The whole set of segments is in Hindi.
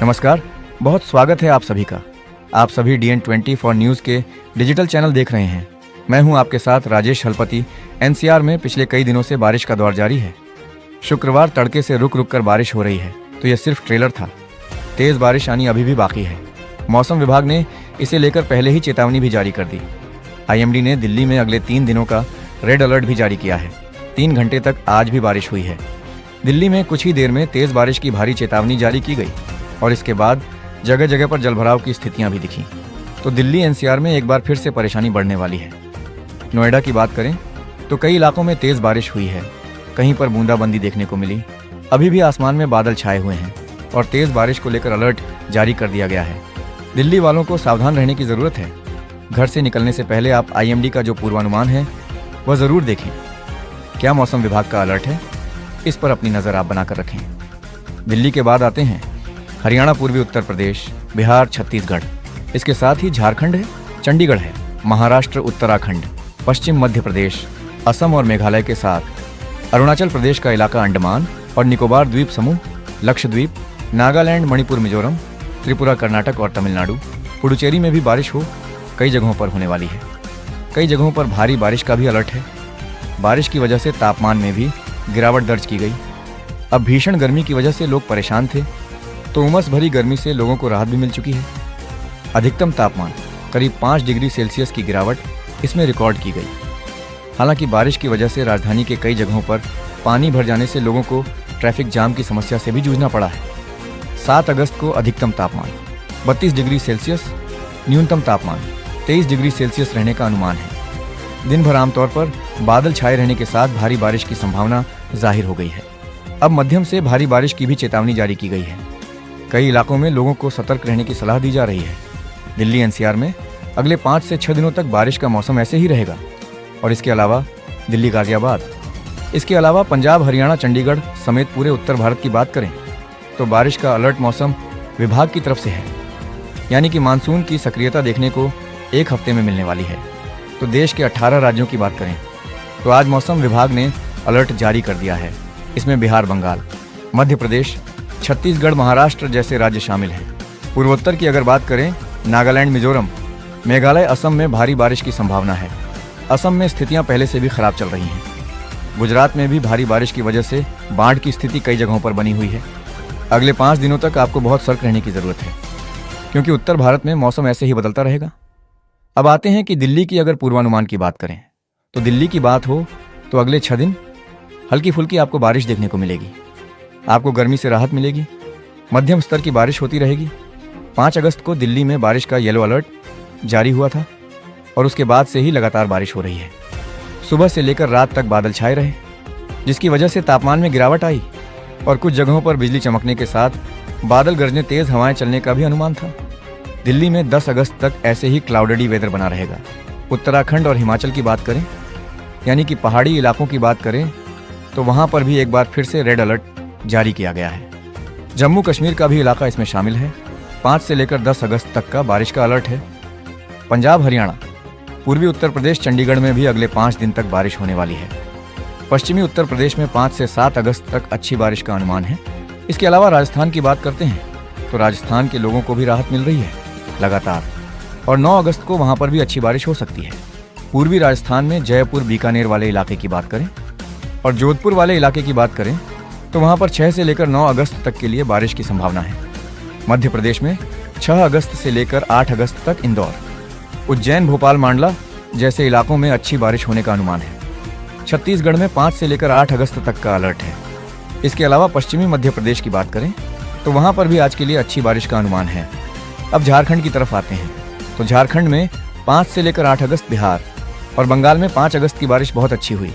नमस्कार, बहुत स्वागत है आप सभी का। आप सभी DN24 न्यूज़ के डिजिटल चैनल देख रहे हैं। मैं हूं आपके साथ राजेश हलपति। NCR में पिछले कई दिनों से बारिश का दौर जारी है। शुक्रवार तड़के से रुक रुक कर बारिश हो रही है, तो यह सिर्फ ट्रेलर था। तेज बारिश आनी अभी भी बाकी है। मौसम विभाग ने इसे लेकर पहले ही चेतावनी भी जारी कर दी। IMD ने दिल्ली में अगले 3 दिनों का रेड अलर्ट भी जारी किया है। 3 घंटे तक आज भी बारिश हुई है। दिल्ली में कुछ ही देर में तेज बारिश की भारी चेतावनी जारी की गई और इसके बाद जगह जगह पर जलभराव की स्थितियां भी दिखीं। तो दिल्ली NCR में एक बार फिर से परेशानी बढ़ने वाली है। नोएडा की बात करें तो कई इलाकों में तेज बारिश हुई है। कहीं पर बूंदाबांदी देखने को मिली। अभी भी आसमान में बादल छाए हुए हैं और तेज बारिश को लेकर अलर्ट जारी कर दिया गया है। दिल्ली वालों को सावधान रहने की जरूरत है। घर से निकलने से पहले आप IMD का जो पूर्वानुमान है वह जरूर देखें। क्या मौसम विभाग का अलर्ट है, इस पर अपनी नजर आप बनाकर रखें। दिल्ली के बाद आते हैं हरियाणा, पूर्वी उत्तर प्रदेश, बिहार, छत्तीसगढ़। इसके साथ ही झारखंड है, चंडीगढ़ है, महाराष्ट्र, उत्तराखंड, पश्चिम मध्य प्रदेश, असम और मेघालय के साथ अरुणाचल प्रदेश का इलाका, अंडमान और निकोबार द्वीप समूह, लक्षद्वीप, नागालैंड, मणिपुर, मिजोरम, त्रिपुरा, कर्नाटक और तमिलनाडु। पुडुचेरी में भी बारिश हो कई जगहों पर होने वाली है। कई जगहों पर भारी बारिश का भी अलर्ट है। बारिश की वजह से तापमान में भी गिरावट दर्ज की गई। अब भीषण गर्मी की वजह से लोग परेशान थे, तो उमस भरी गर्मी से लोगों को राहत भी मिल चुकी है। अधिकतम तापमान करीब 5 डिग्री सेल्सियस की गिरावट इसमें रिकॉर्ड की गई। हालांकि बारिश की वजह से राजधानी के कई जगहों पर पानी भर जाने से लोगों को ट्रैफिक जाम की समस्या से भी जूझना पड़ा है। 7 अगस्त को अधिकतम तापमान 32 डिग्री सेल्सियस, न्यूनतम तापमान 23 डिग्री सेल्सियस रहने का अनुमान है। दिन भर आमतौर पर बादल छाए रहने के साथ भारी बारिश की संभावना जाहिर हो गई है। अब मध्यम से भारी बारिश की भी चेतावनी जारी की गई है। कई इलाकों में लोगों को सतर्क रहने की सलाह दी जा रही है। दिल्ली NCR में अगले 5 से 6 दिनों तक बारिश का मौसम ऐसे ही रहेगा। और इसके अलावा दिल्ली, गाजियाबाद, इसके अलावा पंजाब, हरियाणा, चंडीगढ़ समेत पूरे उत्तर भारत की बात करें तो बारिश का अलर्ट मौसम विभाग की तरफ से है। यानी कि मानसून की सक्रियता देखने को 1 हफ्ते में मिलने वाली है। तो देश के 18 राज्यों की बात करें तो आज मौसम विभाग ने अलर्ट जारी कर दिया है। इसमें बिहार, बंगाल, मध्य प्रदेश, छत्तीसगढ़, महाराष्ट्र जैसे राज्य शामिल हैं। पूर्वोत्तर की अगर बात करें, नागालैंड, मिजोरम, मेघालय, असम में भारी बारिश की संभावना है। असम में स्थितियां पहले से भी खराब चल रही हैं। गुजरात में भी भारी बारिश की वजह से बाढ़ की स्थिति कई जगहों पर बनी हुई है। अगले 5 दिनों तक आपको बहुत सतर्क रहने की जरूरत है, क्योंकि उत्तर भारत में मौसम ऐसे ही बदलता रहेगा। अब आते हैं कि दिल्ली की अगर पूर्वानुमान की बात करें तो दिल्ली की बात हो तो अगले 6 दिन हल्की फुल्की आपको बारिश देखने को मिलेगी। आपको गर्मी से राहत मिलेगी। मध्यम स्तर की बारिश होती रहेगी। 5 अगस्त को दिल्ली में बारिश का येलो अलर्ट जारी हुआ था और उसके बाद से ही लगातार बारिश हो रही है। सुबह से लेकर रात तक बादल छाए रहे, जिसकी वजह से तापमान में गिरावट आई और कुछ जगहों पर बिजली चमकने के साथ बादल गरजने, तेज हवाएं चलने का भी अनुमान था। दिल्ली में 10 अगस्त तक ऐसे ही क्लाउडेडी वेदर बना रहेगा। उत्तराखंड और हिमाचल की बात करें, यानी कि पहाड़ी इलाकों की बात करें, तो वहां पर भी एक बार फिर से रेड अलर्ट जारी किया गया है। जम्मू कश्मीर का भी इलाका इसमें शामिल है। 5 से लेकर 10 अगस्त तक का बारिश का अलर्ट है। पंजाब, हरियाणा, पूर्वी उत्तर प्रदेश, चंडीगढ़ में भी अगले 5 दिन तक बारिश होने वाली है। पश्चिमी उत्तर प्रदेश में 5 से 7 अगस्त तक अच्छी बारिश का अनुमान है। इसके अलावा राजस्थान की बात करते हैं तो राजस्थान के लोगों को भी राहत मिल रही है लगातार, और 9 अगस्त को वहां पर भी अच्छी बारिश हो सकती है। पूर्वी राजस्थान में जयपुर, बीकानेर वाले इलाके की बात करें और जोधपुर वाले इलाके की बात करें तो वहां पर 6 से लेकर 9 अगस्त तक के लिए बारिश की संभावना है। मध्य प्रदेश में 6 अगस्त से लेकर 8 अगस्त तक इंदौर, उज्जैन, भोपाल, मांडला जैसे इलाकों में अच्छी बारिश होने का अनुमान है। छत्तीसगढ़ में 5 से लेकर 8 अगस्त तक का अलर्ट है। इसके अलावा पश्चिमी मध्य प्रदेश की बात करें तो वहां पर भी आज के लिए अच्छी बारिश का अनुमान है। अब झारखंड की तरफ आते हैं तो झारखंड में 5 से लेकर 8 अगस्त बिहार और बंगाल में 5 अगस्त की बारिश बहुत अच्छी हुई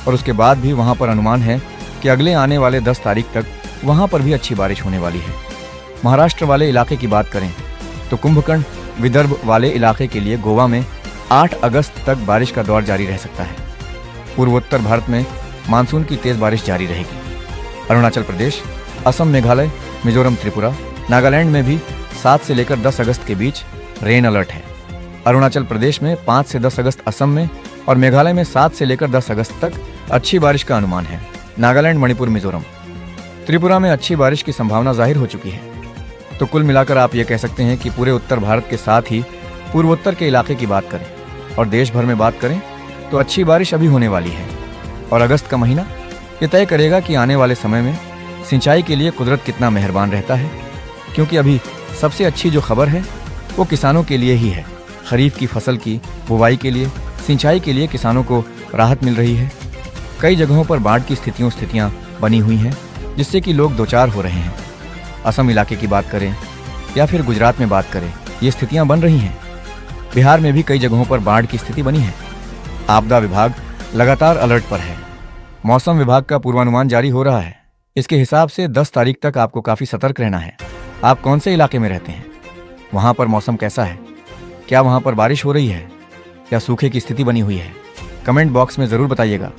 और उसके बाद भी वहां पर अनुमान है कि अगले आने वाले 10 तारीख तक वहां पर भी अच्छी बारिश होने वाली है। महाराष्ट्र वाले इलाके की बात करें तो कुंभकर्ण, विदर्भ वाले इलाके के लिए गोवा में 8 अगस्त तक बारिश का दौर जारी रह सकता है। पूर्वोत्तर भारत में मानसून की तेज बारिश जारी रहेगी। अरुणाचल प्रदेश, असम, मेघालय, मिजोरम, त्रिपुरा, नागालैंड में भी 7 से लेकर 10 अगस्त के बीच रेन अलर्ट है। अरुणाचल प्रदेश में 5 से 10 अगस्त, असम में और मेघालय में 7 से लेकर 10 अगस्त तक अच्छी बारिश का अनुमान है। नागालैंड, मणिपुर, मिजोरम, त्रिपुरा में अच्छी बारिश की संभावना जाहिर हो चुकी है। तो कुल मिलाकर आप ये कह सकते हैं कि पूरे उत्तर भारत के साथ ही पूर्वोत्तर के इलाके की बात करें और देश भर में बात करें तो अच्छी बारिश अभी होने वाली है। और अगस्त का महीना ये तय करेगा कि आने वाले समय में सिंचाई के लिए कुदरत कितना मेहरबान रहता है, क्योंकि अभी सबसे अच्छी जो खबर है वो किसानों के लिए ही है। खरीफ की फसल की बुवाई के लिए सिंचाई के लिए किसानों को राहत मिल रही है। कई जगहों पर बाढ़ की स्थितियां बनी हुई हैं, जिससे कि लोग दो चार हो रहे हैं। असम इलाके की बात करें या फिर गुजरात में बात करें, ये स्थितियां बन रही हैं। बिहार में भी कई जगहों पर बाढ़ की स्थिति बनी है। आपदा विभाग लगातार अलर्ट पर है। मौसम विभाग का पूर्वानुमान जारी हो रहा है। इसके हिसाब से 10 तारीख तक आपको काफ़ी सतर्क रहना है। आप कौन से इलाके में रहते हैं? वहाँ पर मौसम कैसा है? क्या वहाँ पर बारिश हो रही है या सूखे की स्थिति बनी हुई है? कमेंट बॉक्स में ज़रूर बताइएगा।